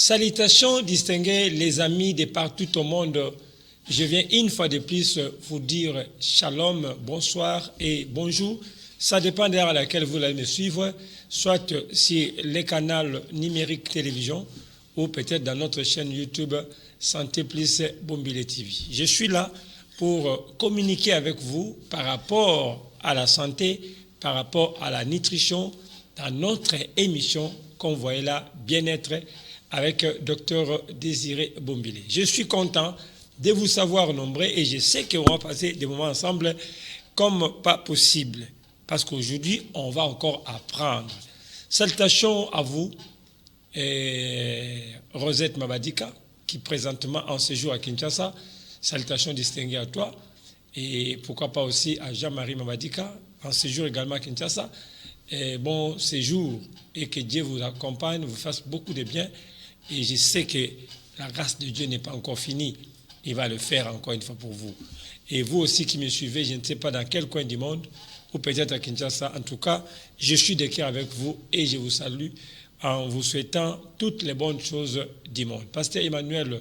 Salutations distingués les amis de partout au monde. Je viens une fois de plus vous dire shalom, bonsoir et bonjour. Ça dépend de l'heure à laquelle vous allez me suivre, soit sur les canaux numériques télévision ou peut-être dans notre chaîne YouTube Santé Plus Bombile TV. Je suis là pour communiquer avec vous par rapport à la santé, par rapport à la nutrition dans notre émission qu'on voit là, bien-être avec Dr Désiré Bombile. Je suis content de vous savoir nombreux et je sais qu'on va passer des moments ensemble comme pas possible. Parce qu'aujourd'hui, on va encore apprendre. Salutations à vous, Rosette Mabadika, qui présentement en séjour à Kinshasa. Salutations distinguées à toi. Et pourquoi pas aussi à Jean-Marie Mabadika, en séjour également à Kinshasa. Et bon séjour et que Dieu vous accompagne, vous fasse beaucoup de bien. Et je sais que la grâce de Dieu n'est pas encore finie. Il va le faire encore une fois pour vous. Et vous aussi qui me suivez, je ne sais pas dans quel coin du monde, ou peut-être à Kinshasa. En tout cas, je suis de cœur avec vous et je vous salue en vous souhaitant toutes les bonnes choses du monde. Pasteur Emmanuel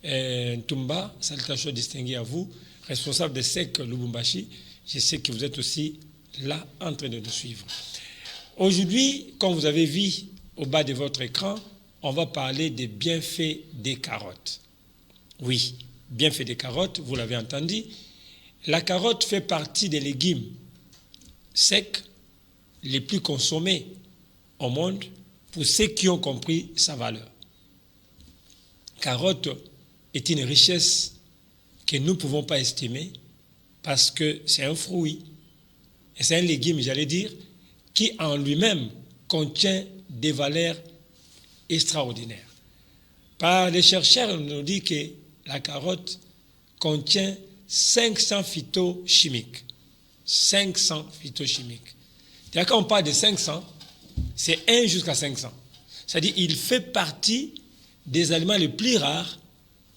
Ntumba, salutations distinguées à vous, responsable de SEC Lubumbashi. Je sais que vous êtes aussi là en train de nous suivre. Aujourd'hui, comme vous avez vu au bas de votre écran, on va parler des bienfaits des carottes. Oui, bienfaits des carottes, vous l'avez entendu. La carotte fait partie des légumes secs les plus consommés au monde pour ceux qui ont compris sa valeur. Carotte est une richesse que nous ne pouvons pas estimer parce que c'est un fruit et c'est un légume, j'allais dire, qui en lui-même contient des valeurs extraordinaires. Les chercheurs nous disent que la carotte contient 500 phytochimiques. 500 phytochimiques. C'est-à-dire quand on parle de 500, c'est 1 jusqu'à 500. C'est-à-dire qu'il fait partie des aliments les plus rares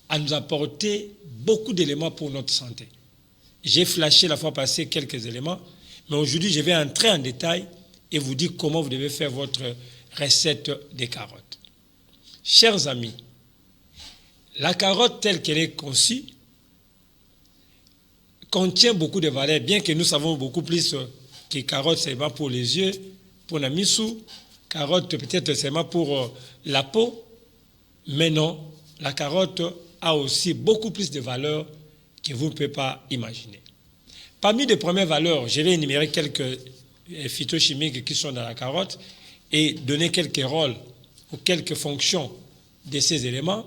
à nous apporter beaucoup d'éléments pour notre santé. J'ai flashé la fois passée quelques éléments, mais aujourd'hui je vais entrer en détail et vous dire comment vous devez faire votre recette des carottes. Chers amis, la carotte telle qu'elle est conçue contient beaucoup de valeurs, bien que nous savons beaucoup plus que carotte c'est seulement pour les yeux, pour la missou, carotte peut-être seulement pour la peau, mais non, la carotte a aussi beaucoup plus de valeurs que vous ne pouvez pas imaginer. Parmi les premières valeurs, je vais énumérer quelques phytochimiques qui sont dans la carotte et donner quelques rôles ou quelques fonctions de ces éléments.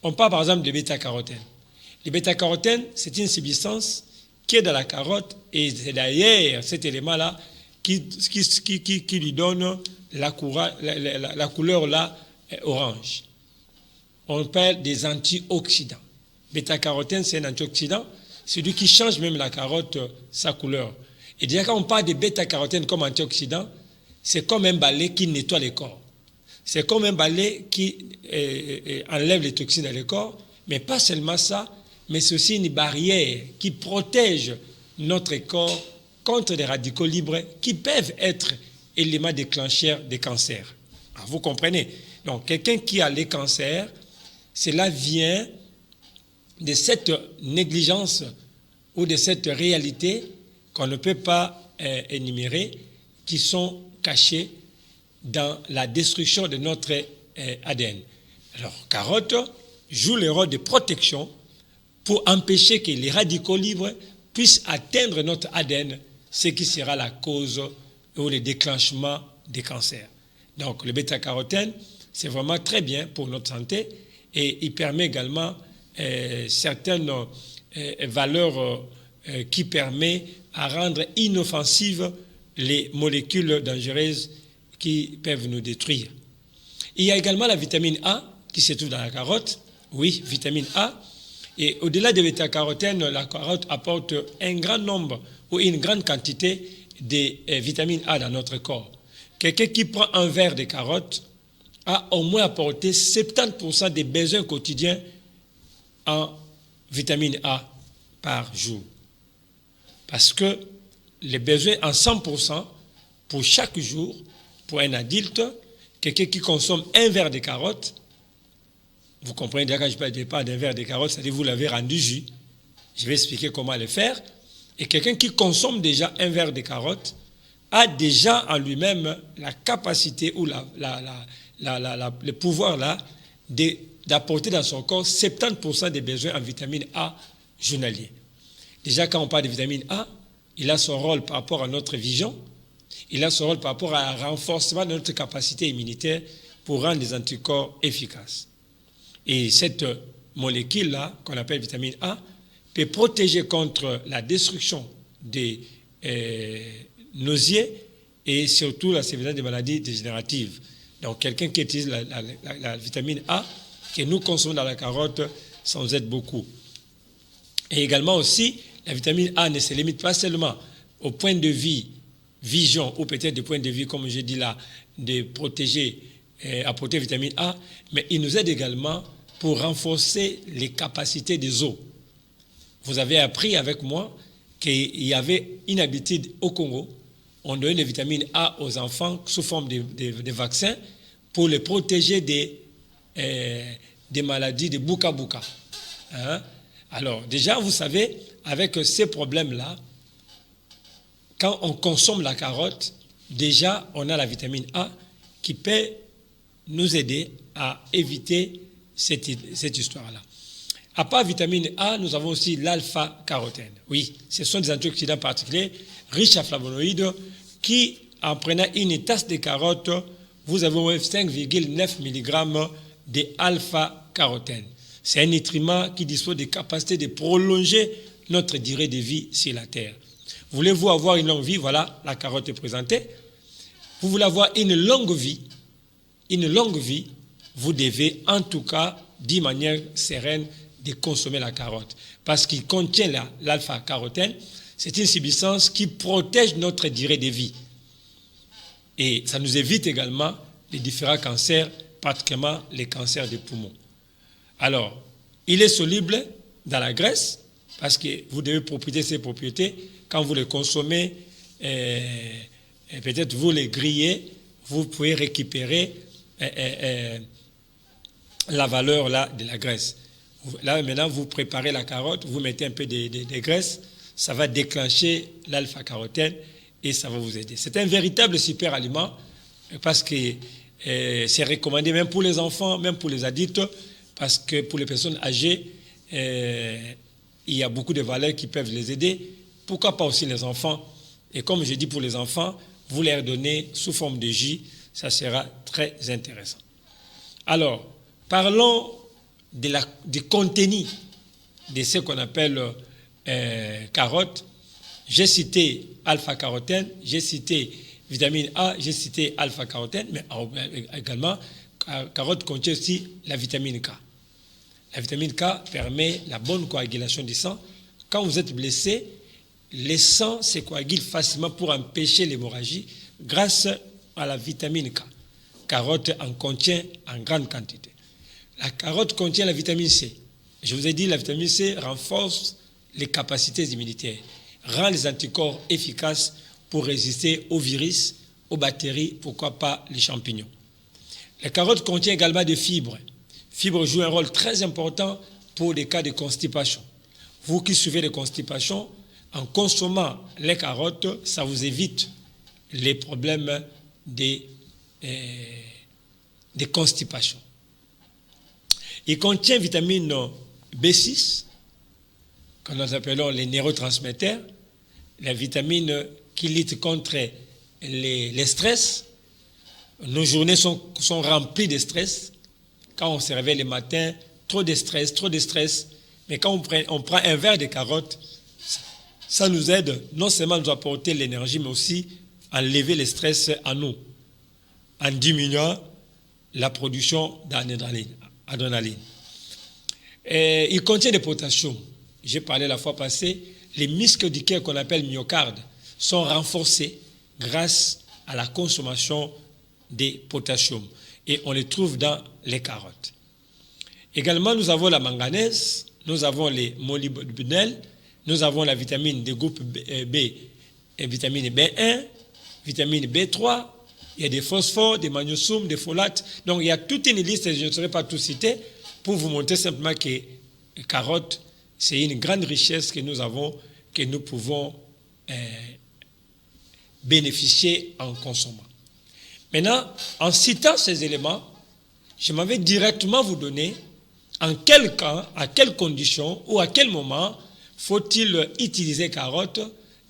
On parle par exemple de bêta-carotène. Le bêta-carotène, c'est une substance qui est dans la carotte et c'est d'ailleurs cet élément-là qui lui donne la couleur là, orange. On parle des antioxydants. Bêta-carotène, c'est un antioxydant, c'est lui qui change même la carotte, sa couleur. Et déjà quand on parle de bêta-carotène comme antioxydant, c'est comme un balai qui nettoie le corps. C'est comme un balai qui enlève les toxines dans le corps, mais pas seulement ça, mais c'est aussi une barrière qui protège notre corps contre les radicaux libres qui peuvent être éléments déclencheurs des cancers. Alors, vous comprenez? Donc, quelqu'un qui a les cancers, cela vient de cette négligence ou de cette réalité qu'on ne peut pas énumérer, qui sont cachées dans la destruction de notre ADN. Alors, carotte joue le rôle de protection pour empêcher que les radicaux libres puissent atteindre notre ADN, ce qui sera la cause ou le déclenchement des cancers. Donc, le bêta-carotène, c'est vraiment très bien pour notre santé et il permet également certaines valeurs qui permettent à rendre inoffensives les molécules dangereuses qui peuvent nous détruire. Il y a également la vitamine A qui se trouve dans la carotte. Oui, vitamine A. Et au-delà de bêta-carotène, la carotte apporte un grand nombre ou une grande quantité de vitamine A dans notre corps. Quelqu'un qui prend un verre de carotte a au moins apporté 70% des besoins quotidiens en vitamine A par jour. Parce que les besoins en 100% pour chaque jour, pour un adulte, quelqu'un qui consomme un verre de carotte Vous comprenez déjà quand je parle d'un verre de carotte, c'est-à-dire vous l'avez rendu jus. Je vais expliquer comment le faire. Et quelqu'un qui consomme déjà un verre de carotte a déjà en lui-même la capacité ou le pouvoir là d'apporter dans son corps 70% des besoins en vitamine A journalier. Déjà, quand on parle de vitamine A, il a son rôle par rapport à notre vision, il a son rôle par rapport à un renforcement de notre capacité immunitaire pour rendre les anticorps efficaces. Et cette molécule-là, qu'on appelle vitamine A, peut protéger contre la destruction des nausées et surtout la sévérité des maladies dégénératives. Donc, quelqu'un qui utilise la vitamine A, que nous consommons dans la carotte, ça nous aide beaucoup. Et également aussi, la vitamine A ne se limite pas seulement au point de vue vision, ou peut-être du point de vue, comme je dis là, de protéger, apporter vitamine A, mais il nous aide également pour renforcer les capacités des os. Vous avez appris avec moi qu'il y avait une habitude au Congo, on donnait des vitamines A aux enfants sous forme de vaccins pour les protéger des maladies de Buka-Buka. Hein? Alors, déjà, vous savez, avec ces problèmes-là, quand on consomme la carotte, déjà, on a la vitamine A qui peut nous aider à éviter cette histoire-là. À part vitamine A, nous avons aussi l'alpha-carotène. Oui, ce sont des antioxydants particuliers, riches en flavonoïdes, qui, en prenant une tasse de carotte, vous avez 5,9 mg d'alpha-carotène. C'est un nutriment qui dispose des capacités de prolonger notre durée de vie sur la Terre. Voulez-vous avoir une longue vie? Voilà, la carotte est présentée. Vous voulez avoir une longue vie, vous devez en tout cas, d'une manière sereine, de consommer la carotte. Parce qu'il contient l'alpha-carotène, c'est une substance qui protège notre durée de vie. Et ça nous évite également les différents cancers, particulièrement les cancers des poumons. Alors, il est soluble dans la graisse, parce que vous devez profiter de ses propriétés. Quand vous les consommez, peut-être vous les grillez, vous pouvez récupérer la valeur là, de la graisse. Là, maintenant, vous préparez la carotte, vous mettez un peu de graisse, ça va déclencher l'alpha-carotène et ça va vous aider. C'est un véritable super aliment parce que c'est recommandé même pour les enfants, même pour les adultes, parce que pour les personnes âgées, il y a beaucoup de valeurs qui peuvent les aider. Pourquoi pas aussi les enfants? Et comme je dis pour les enfants, vous leur donnez sous forme de jus, ça sera très intéressant. Alors, parlons du contenu de ce qu'on appelle carotte. J'ai cité alpha-carotène, j'ai cité vitamine A, j'ai cité alpha-carotène, mais également, carotte contient aussi la vitamine K. La vitamine K permet la bonne coagulation du sang. Quand vous êtes blessé, le sang se coagule facilement pour empêcher l'hémorragie grâce à la vitamine K. Carotte en contient en grande quantité. La carotte contient la vitamine C. Je vous ai dit, la vitamine C renforce les capacités immunitaires, rend les anticorps efficaces pour résister aux virus, aux bactéries, pourquoi pas les champignons. La carotte contient également des fibres. Fibres jouent un rôle très important pour les cas de constipation. Vous qui souffrez de constipation, en consommant les carottes, ça vous évite les problèmes de constipation. Il contient vitamine B6, que nous appelons les neurotransmetteurs, la vitamine qui lutte contre les stress. Nos journées sont remplies de stress. Quand on se réveille le matin, trop de stress. Mais quand on prend un verre de carotte, ça nous aide non seulement à nous apporter l'énergie, mais aussi à enlever le stress en nous, en diminuant la production d'adrénaline. Il contient du potassium. J'ai parlé la fois passée, les muscles du cœur qu'on appelle myocarde sont renforcés grâce à la consommation de potassium. Et on les trouve dans les carottes. Également, nous avons la manganèse, nous avons les molybdènes, nous avons la vitamine de groupe B et vitamine B1, vitamine B3, il y a des phosphores, des magnésiums, des folates. Donc, il y a toute une liste, je ne saurais pas tout citer, pour vous montrer simplement que les carottes, c'est une grande richesse que nous avons, que nous pouvons bénéficier en consommant. Maintenant, en citant ces éléments, je m'en vais directement vous donner en quel cas, à quelles conditions ou à quel moment faut-il utiliser carottes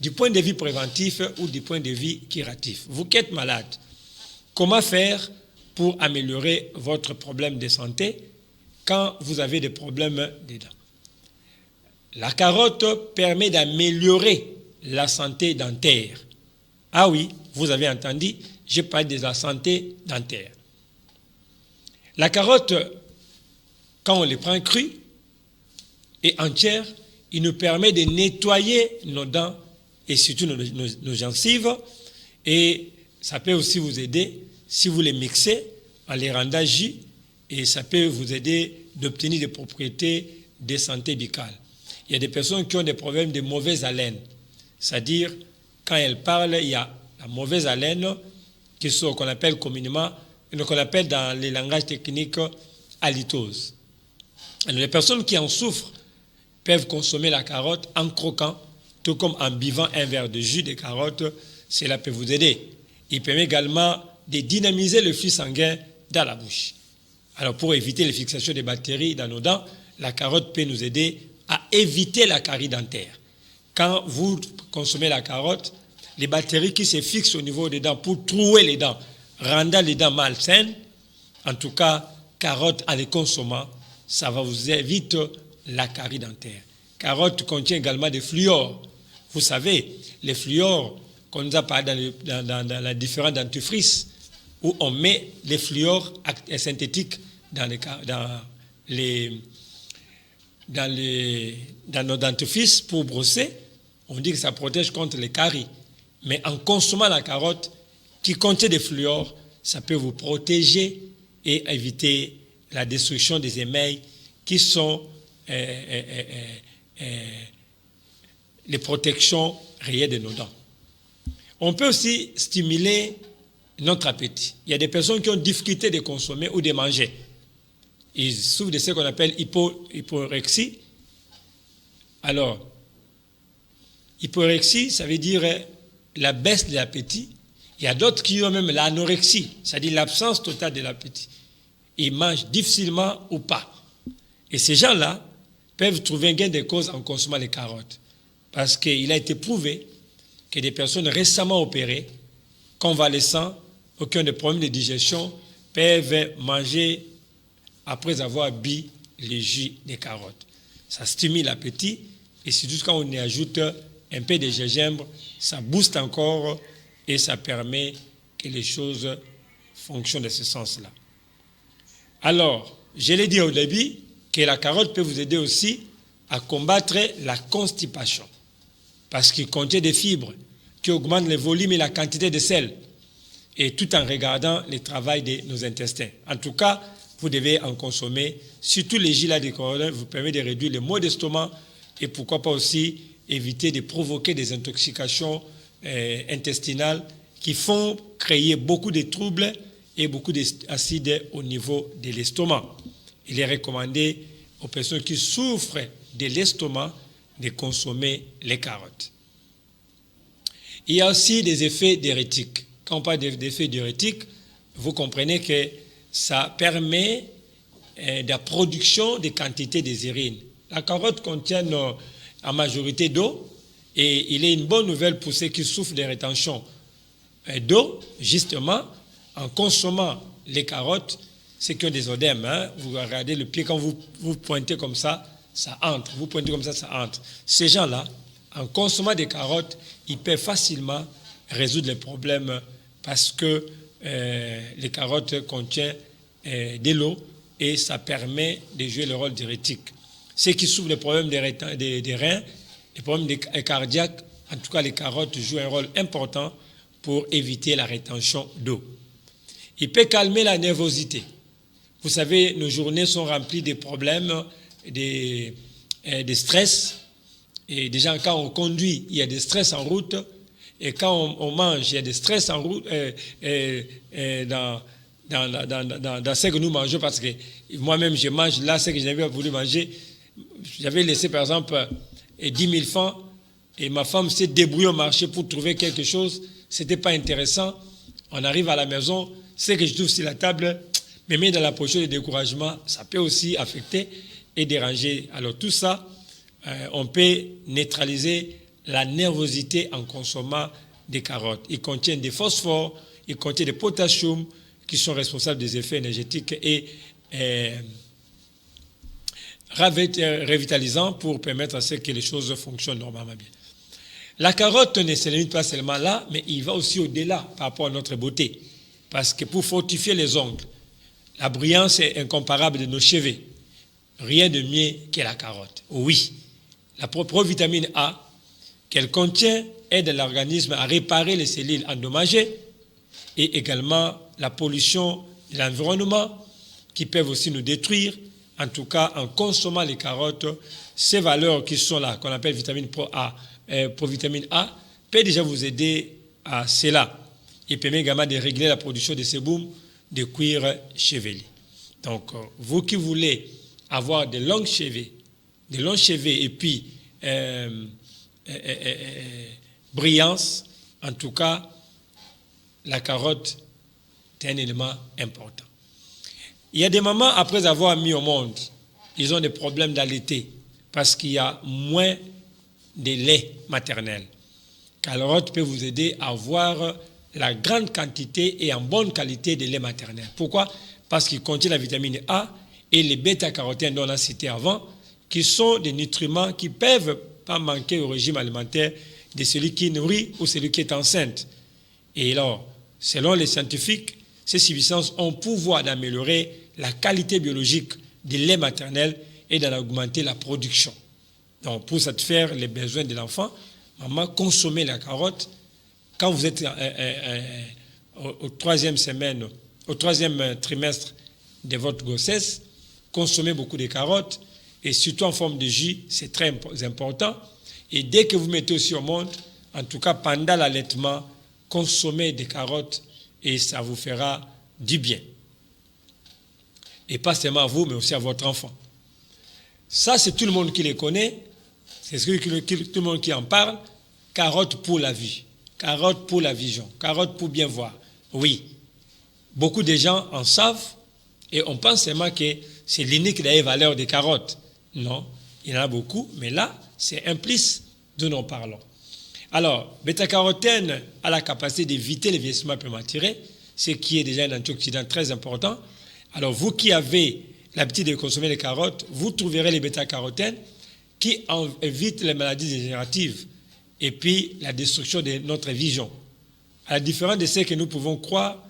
du point de vue préventif ou du point de vue curatif. Vous qui êtes malade, comment faire pour améliorer votre problème de santé quand vous avez des problèmes des dents? La carotte permet d'améliorer la santé dentaire. Ah oui, vous avez entendu, je parle de la santé dentaire. La carotte, quand on les prend crues et entières, il nous permet de nettoyer nos dents et surtout nos gencives. Et ça peut aussi vous aider si vous les mixez en les rendant jus, et ça peut vous aider d'obtenir des propriétés de santé buccale. Il y a des personnes qui ont des problèmes de mauvaise haleine, c'est-à-dire quand elles parlent, il y a la mauvaise haleine qu'on appelle communément, qu'on appelle dans les langages techniques halitose. Alors, les personnes qui en souffrent peuvent consommer la carotte en croquant, tout comme en buvant un verre de jus de carotte, cela peut vous aider. Il permet également de dynamiser le flux sanguin dans la bouche. Alors pour éviter les fixations des bactéries dans nos dents, la carotte peut nous aider à éviter la carie dentaire. Quand vous consommez la carotte, les bactéries qui se fixent au niveau des dents pour trouer les dents, rendant les dents malsaines, en tout cas, carotte en les consommant, ça va vous éviter la carie dentaire. Carotte contient également des fluors. Vous savez, les fluors qu'on nous a parlé dans les différents dentifrices, où on met les fluors synthétiques dans nos dentifrices pour brosser, on dit que ça protège contre les caries. Mais en consommant la carotte qui contient des fluors, ça peut vous protéger et éviter la destruction des émails qui sont les protections réelles de nos dents. On peut aussi stimuler notre appétit. Il y a des personnes qui ont difficulté de consommer ou de manger. Ils souffrent de ce qu'on appelle hyporexie. Alors, hyporexie, ça veut dire la baisse de l'appétit. Il y a d'autres qui ont même l'anorexie, c'est-à-dire l'absence totale de l'appétit. Ils mangent difficilement ou pas. Et ces gens-là peuvent trouver un gain de cause en consommant les carottes. Parce qu'il a été prouvé que des personnes récemment opérées, convalescents, ou qui ont des problèmes de digestion, peuvent manger après avoir bu les jus des carottes. Ça stimule l'appétit et surtout quand on y ajoute un peu de gingembre, ça booste encore et ça permet que les choses fonctionnent dans ce sens-là. Alors, je l'ai dit au début que la carotte peut vous aider aussi à combattre la constipation parce qu'il contient des fibres qui augmentent le volume et la quantité de sel et tout en regardant le travail de nos intestins. En tout cas, vous devez en consommer. Surtout les jus de carotte vous permettent de réduire les maux d'estomac et pourquoi pas aussi éviter de provoquer des intoxications intestinales qui font créer beaucoup de troubles et beaucoup d'acides au niveau de l'estomac. Il est recommandé aux personnes qui souffrent de l'estomac de consommer les carottes. Il y a aussi des effets diurétiques. Quand on parle d'effets diurétiques, vous comprenez que ça permet la production des quantités des urines. La carotte contient en majorité d'eau et il est une bonne nouvelle pour ceux qui souffrent de rétention d'eau, justement, en consommant les carottes, ceux qui ont des odèmes, vous regardez le pied, quand vous pointez comme ça entre, vous pointez comme ça entre. Ces gens-là, en consommant des carottes, ils peuvent facilement résoudre les problèmes parce que les carottes contiennent de l'eau et ça permet de jouer le rôle diurétique. Ceux qui souffrent des problèmes des reins, des problèmes cardiaques, en tout cas les carottes jouent un rôle important pour éviter la rétention d'eau. Il peut calmer la nervosité. Vous savez, nos journées sont remplies de problèmes, de stress. Et déjà, quand on conduit, il y a des stress en route. Et quand on mange, il y a des stress en route, dans ce que nous mangeons, parce que moi-même, je mange là ce que je n'avais pas voulu manger. J'avais laissé, par exemple, 10 000 francs, et ma femme s'est débrouillée au marché pour trouver quelque chose. Ce n'était pas intéressant. On arrive à la maison, ce que je trouve sur la table me met dans la position de découragement. Ça peut aussi affecter et déranger. Alors tout ça, on peut neutraliser la nervosité en consommant des carottes. Ils contiennent des phosphores, ils contiennent des potassium qui sont responsables des effets énergétiques et revitalisants pour permettre à ce que les choses fonctionnent normalement bien. La carotte ne se limite pas seulement là, mais il va aussi au-delà par rapport à notre beauté. Parce que pour fortifier les ongles, la brillance est incomparable de nos cheveux. Rien de mieux que la carotte. Oui, la provitamine A qu'elle contient aide l'organisme à réparer les cellules endommagées et également la pollution de l'environnement qui peuvent aussi nous détruire. En tout cas, en consommant les carottes, ces valeurs qui sont là, qu'on appelle provitamine A, peut déjà vous aider à cela. Il permet également de régler la production de sébum de cuir chevelu. Donc, vous qui voulez avoir de longs cheveux et puis brillance, en tout cas, la carotte est un élément important. Il y a des mamans, après avoir mis au monde, ils ont des problèmes d'allaiter parce qu'il y a moins de lait maternel. La carotte peut vous aider à avoir la grande quantité et en bonne qualité de lait maternel. Pourquoi? Parce qu'il contient la vitamine A et les bêta-carotènes dont on a cité avant, qui sont des nutriments qui ne peuvent pas manquer au régime alimentaire de celui qui nourrit ou celui qui est enceinte. Et alors, selon les scientifiques, ces substances ont pouvoir d'améliorer la qualité biologique du lait maternel et d'en augmenter la production. Donc, pour satisfaire les besoins de l'enfant, maman, consommez la carotte. Quand vous êtes au troisième trimestre de votre grossesse, consommez beaucoup de carottes et surtout en forme de jus, c'est très important. Et dès que vous mettez aussi au monde, en tout cas pendant l'allaitement, consommez des carottes et ça vous fera du bien. Et pas seulement à vous, mais aussi à votre enfant. Ça, c'est tout le monde qui les connaît, c'est tout le monde qui en parle. Carotte pour la vie, carotte pour la vision, carotte pour bien voir. Oui, beaucoup de gens en savent et on pense seulement que c'est l'unique valeur des carottes. Non, il y en a beaucoup, mais là, c'est implicite d'où nous parlons. Alors, bêta-carotène a la capacité d'éviter le vieillissement prématuré, ce qui est déjà un antioxydant très important. Alors, vous qui avez l'habitude de consommer les carottes, vous trouverez les bêta-carotènes qui évitent les maladies dégénératives et puis la destruction de notre vision. À la différence de ce que nous pouvons croire,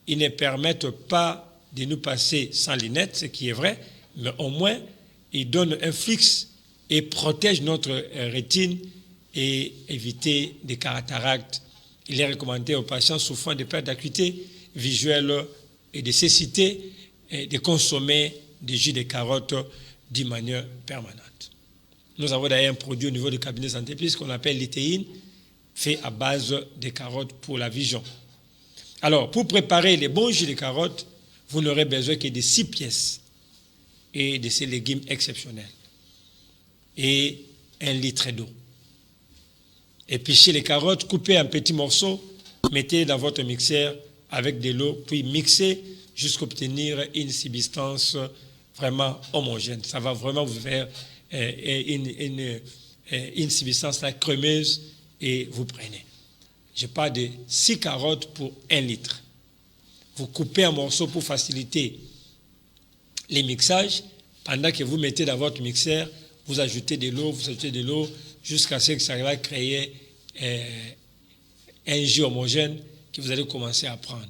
ils ne permettent pas de nous passer sans lunettes, ce qui est vrai, mais au moins, ils donnent un flux et protègent notre rétine et éviter des cataractes. Il est recommandé aux patients souffrant de perte d'acuité visuelle et de cécité de consommer des jus de carottes d'une manière permanente. Nous avons d'ailleurs un produit au niveau du cabinet santé qu'on appelle l'ITéine, fait à base de carottes pour la vision. Alors, pour préparer les bons jus de carottes, vous n'aurez besoin que de 6 pièces et de ces légumes exceptionnels et 1 litre d'eau. Épichez les carottes, coupez en petits morceaux, mettez dans votre mixeur avec de l'eau, puis mixez jusqu'à obtenir une substance vraiment homogène. Ça va vraiment vous faire une substance crémeuse et vous prenez. Je parle de 6 carottes pour 1 litre. Vous coupez en morceaux pour faciliter les mixages. Pendant que vous mettez dans votre mixeur, vous ajoutez de l'eau jusqu'à ce que ça va créer un jus homogène que vous allez commencer à prendre.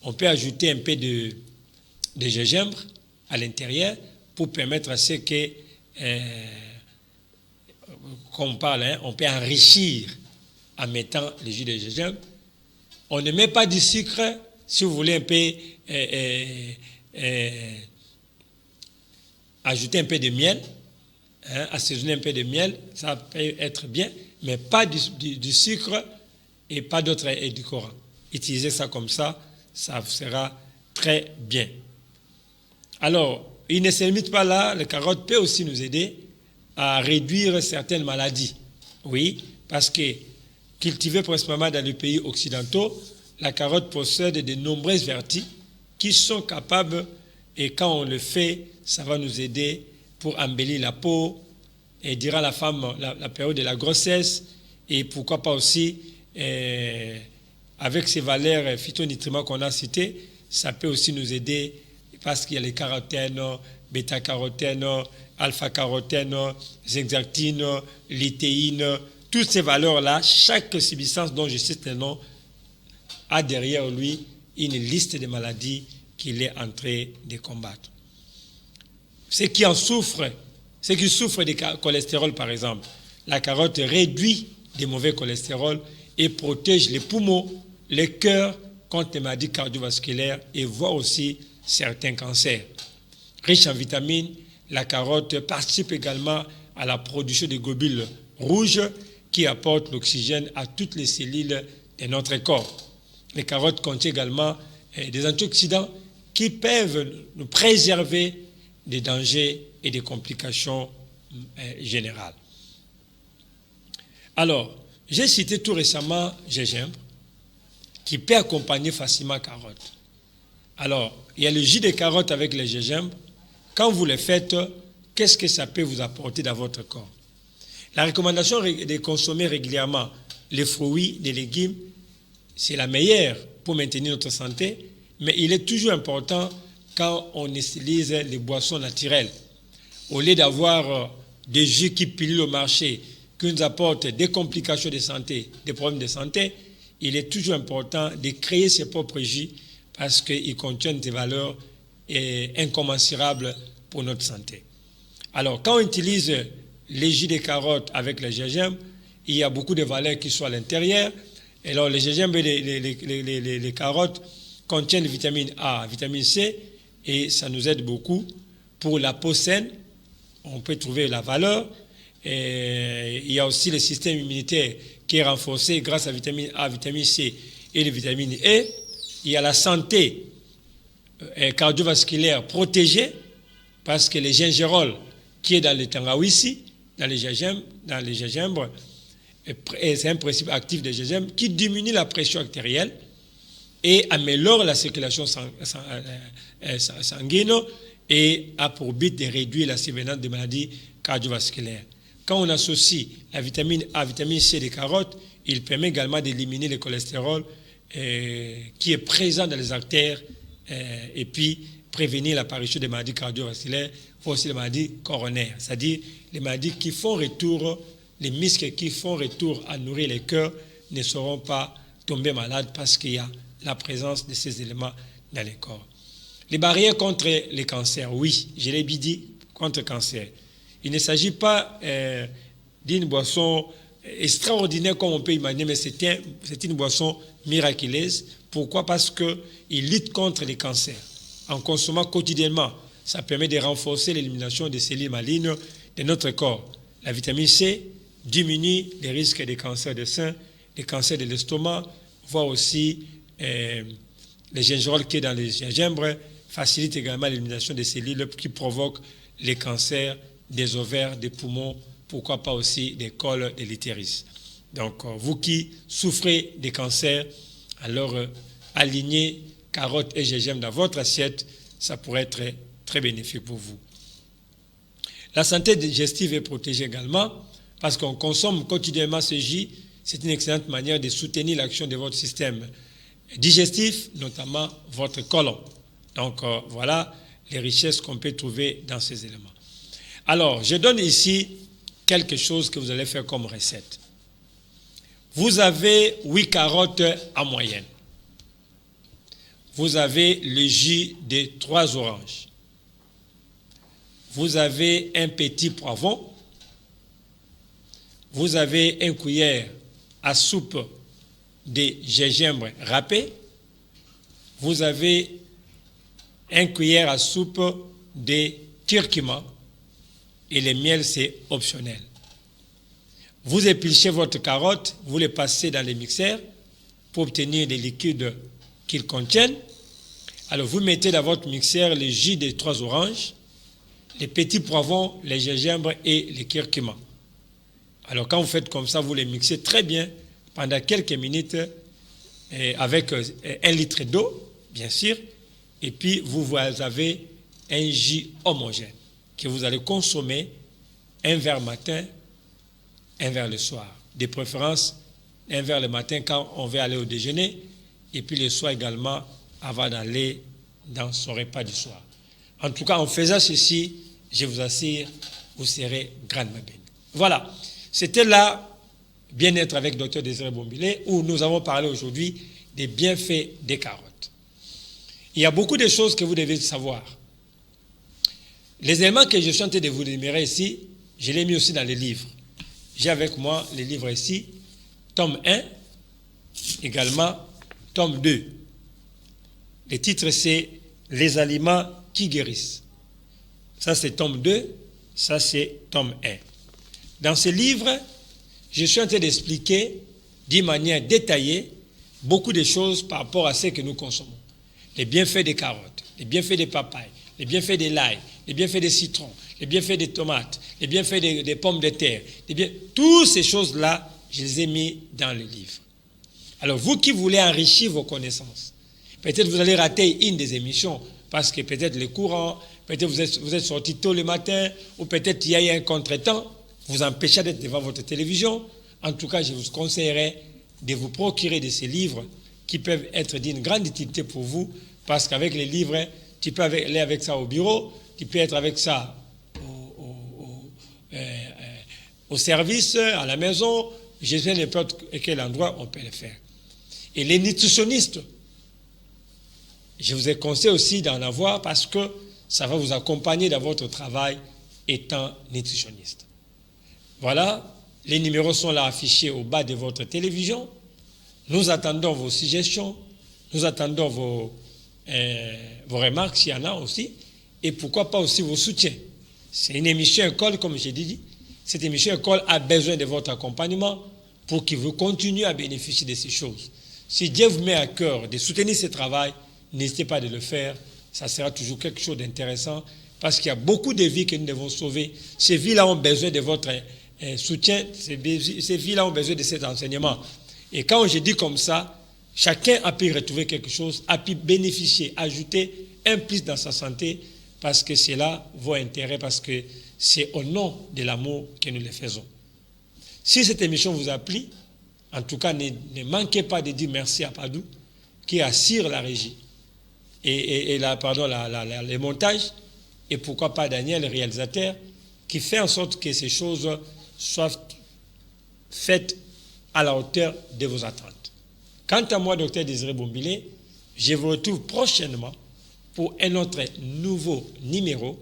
On peut ajouter un peu de gingembre à l'intérieur pour permettre à ce que, comme on parle, on peut enrichir en mettant le jus de gingembre. On ne met pas du sucre, si vous voulez un peu ajouter un peu de miel, assaisonner un peu de miel, ça peut être bien, mais pas du sucre et pas d'autres édulcorants. Utilisez ça comme ça, ça sera très bien. Alors, il ne se limite pas là, la carotte peut aussi nous aider à réduire certaines maladies. Oui, parce que cultivée principalement dans les pays occidentaux, la carotte possède de nombreuses vertus qui sont capables, et quand on le fait, ça va nous aider pour embellir la peau, et durant la période de la grossesse, et pourquoi pas aussi, avec ces valeurs phytonutriments qu'on a citées, ça peut aussi nous aider parce qu'il y a les carotènes, bêta-carotènes, alpha-carotènes, zeaxanthine, lithéine, toutes ces valeurs-là, chaque substance dont je cite le nom a derrière lui une liste de maladies qu'il est en train de combattre. Ceux qui souffrent de cholestérol par exemple, la carotte réduit des mauvais cholestérol et protège les poumons, le cœur contre les maladies cardiovasculaires et voire aussi certains cancers. Riche en vitamines, la carotte participe également à la production de globules rouges qui apportent l'oxygène à toutes les cellules de notre corps. Les carottes contiennent également des antioxydants qui peuvent nous préserver des dangers et des complications générales. Alors, j'ai cité tout récemment gingembre, qui peut accompagner facilement carotte. Alors, il y a le jus de carotte avec le gingembre. Quand vous le faites, qu'est-ce que ça peut vous apporter dans votre corps? La recommandation de consommer régulièrement les fruits, les légumes, c'est la meilleure pour maintenir notre santé, mais il est toujours important quand on utilise les boissons naturelles. Au lieu d'avoir des jus qui pilulent au marché, qui nous apportent des complications de santé, des problèmes de santé, il est toujours important de créer ses propres jus parce qu'ils contiennent des valeurs incommensurables pour notre santé. Alors, quand on utilise les jus de carottes avec le gingembre, il y a beaucoup de valeurs qui sont à l'intérieur. Et alors, le gingembre et les carottes contiennent vitamine A, vitamine C, et ça nous aide beaucoup pour la peau saine. On peut trouver la valeur. Et il y a aussi le système immunitaire qui est renforcé grâce à vitamine A, vitamine C et les vitamines E. Il y a la santé cardiovasculaire protégée parce que le gingerol qui est dans le tangawizi, dans les gingembre, c'est un principe actif des gingembre qui diminue la pression artérielle et améliore la circulation sanguine et a pour but de réduire la survenance des maladies cardiovasculaires. Quand on associe la vitamine A, vitamine C des carottes, il permet également d'éliminer le cholestérol qui est présent dans les artères et puis prévenir l'apparition des maladies cardiovasculaires, voire aussi les maladies coronaires, c'est-à-dire les maladies qui font retour, les muscles qui font retour à nourrir le cœur ne seront pas tombés malades parce qu'il y a la présence de ces éléments dans le corps. Les barrières contre les cancers, oui, je l'ai bien dit, contre le cancer. Il ne s'agit pas d'une boisson extraordinaire comme on peut imaginer, mais c'est une boisson miraculeuse. Pourquoi? Parce qu'il lutte contre les cancers. En consommant quotidiennement, ça permet de renforcer l'élimination des cellules malignes de notre corps. La vitamine C diminue les risques des cancers des seins, des cancers de l'estomac, voire aussi le gingerol qui est dans les gingembres facilite également l'élimination des cellules qui provoquent les cancers des ovaires, des poumons, pourquoi pas aussi des cols de l'utérus. Donc, vous qui souffrez des cancers, alors alignez carottes et gingembre dans votre assiette, ça pourrait être très bénéfique pour vous. La santé digestive est protégée également parce qu'on consomme quotidiennement ce jus. C'est une excellente manière de soutenir l'action de votre système digestif, notamment votre côlon. Donc, voilà les richesses qu'on peut trouver dans ces éléments. Alors, je donne ici quelque chose que vous allez faire comme recette. Vous avez 8 carottes en moyenne. Vous avez le jus de 3 oranges. Vous avez un petit poivron. Vous avez une cuillère à soupe de gingembre râpé. Vous avez une cuillère à soupe de curcuma. Et le miel, c'est optionnel. Vous épluchez votre carotte, vous les passez dans les mixeurs pour obtenir les liquides qu'ils contiennent. Alors, vous mettez dans votre mixeur le jus des 3 oranges, les petits poivrons, les gingembre et les curcuma. Alors, quand vous faites comme ça, vous les mixez très bien pendant quelques minutes avec 1 litre d'eau, bien sûr, et puis vous avez un jus homogène que vous allez consommer 1 verre matin, 1 verre le soir. De préférence, 1 verre le matin quand on veut aller au déjeuner, et puis le soir également avant d'aller dans son repas du soir. En tout cas, en faisant ceci, je vous assure, vous serez grandement bénis. Voilà, c'était là Bien-être avec Dr Désiré Bombilé, où nous avons parlé aujourd'hui des bienfaits des carottes. Il y a beaucoup de choses que vous devez savoir. Les éléments que je suis en train de vous énumérer ici, je l'ai mis aussi dans les livres. J'ai avec moi les livres ici, tome 1, également tome 2. Le titre, c'est « Les aliments qui guérissent ». Ça, c'est tome 2, ça, c'est tome 1. Dans ce livre, je suis en train d'expliquer d'une manière détaillée beaucoup de choses par rapport à ce que nous consommons. Les bienfaits des carottes, les bienfaits des papayes, les bienfaits de l'ail, les bienfaits des citrons, les bienfaits des tomates, les bienfaits des pommes de terre. Toutes ces choses-là, je les ai mis dans le livre. Alors, vous qui voulez enrichir vos connaissances, peut-être vous allez rater une des émissions parce que peut-être le courant, peut-être vous êtes sorti tôt le matin, ou peut-être il y a eu un contretemps, vous empêchez d'être devant votre télévision. En tout cas, je vous conseillerais de vous procurer de ces livres qui peuvent être d'une grande utilité pour vous, parce qu'avec les livres, tu peux aller avec ça au bureau, tu peux être avec ça au service, à la maison, je sais n'importe quel endroit on peut le faire. Et les nutritionnistes, je vous ai conseillé aussi d'en avoir parce que ça va vous accompagner dans votre travail étant nutritionniste. Voilà, les numéros sont là affichés au bas de votre télévision. Nous attendons vos suggestions, nous attendons vos remarques s'il y en a aussi, et pourquoi pas aussi vos soutiens. C'est une émission école, comme j'ai dit. Cette émission école a besoin de votre accompagnement pour que vous continuiez à bénéficier de ces choses. Si Dieu vous met à cœur de soutenir ce travail, n'hésitez pas de le faire. Ça sera toujours quelque chose d'intéressant parce qu'il y a beaucoup de vies que nous devons sauver. Ces vies-là ont besoin de votre soutien, ces vies-là ont besoin de cet enseignement. Et quand je dis comme ça, chacun a pu retrouver quelque chose, a pu bénéficier, ajouter un plus dans sa santé parce que c'est là vos intérêts, parce que c'est au nom de l'amour que nous le faisons. Si cette émission vous a plu, en tout cas, ne manquez pas de dire merci à Padou qui assure la régie et les montages, et pourquoi pas Daniel, le réalisateur, qui fait en sorte que ces choses soient faites à la hauteur de vos attentes. Quant à moi, Dr Désiré Bombilé, je vous retrouve prochainement pour un autre nouveau numéro.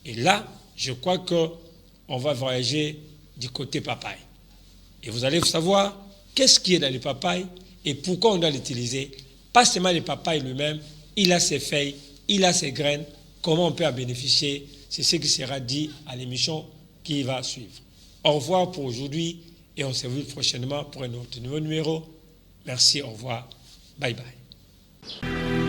Et là, je crois qu'on va voyager du côté papaye. Et vous allez savoir qu'est-ce qui est dans le papaye et pourquoi on doit l'utiliser. Pas seulement le papaye lui-même, il a ses feuilles, il a ses graines, comment on peut en bénéficier. C'est ce qui sera dit à l'émission qui va suivre. Au revoir pour aujourd'hui et on se revoit prochainement pour un autre nouveau numéro. Merci, au revoir, bye bye.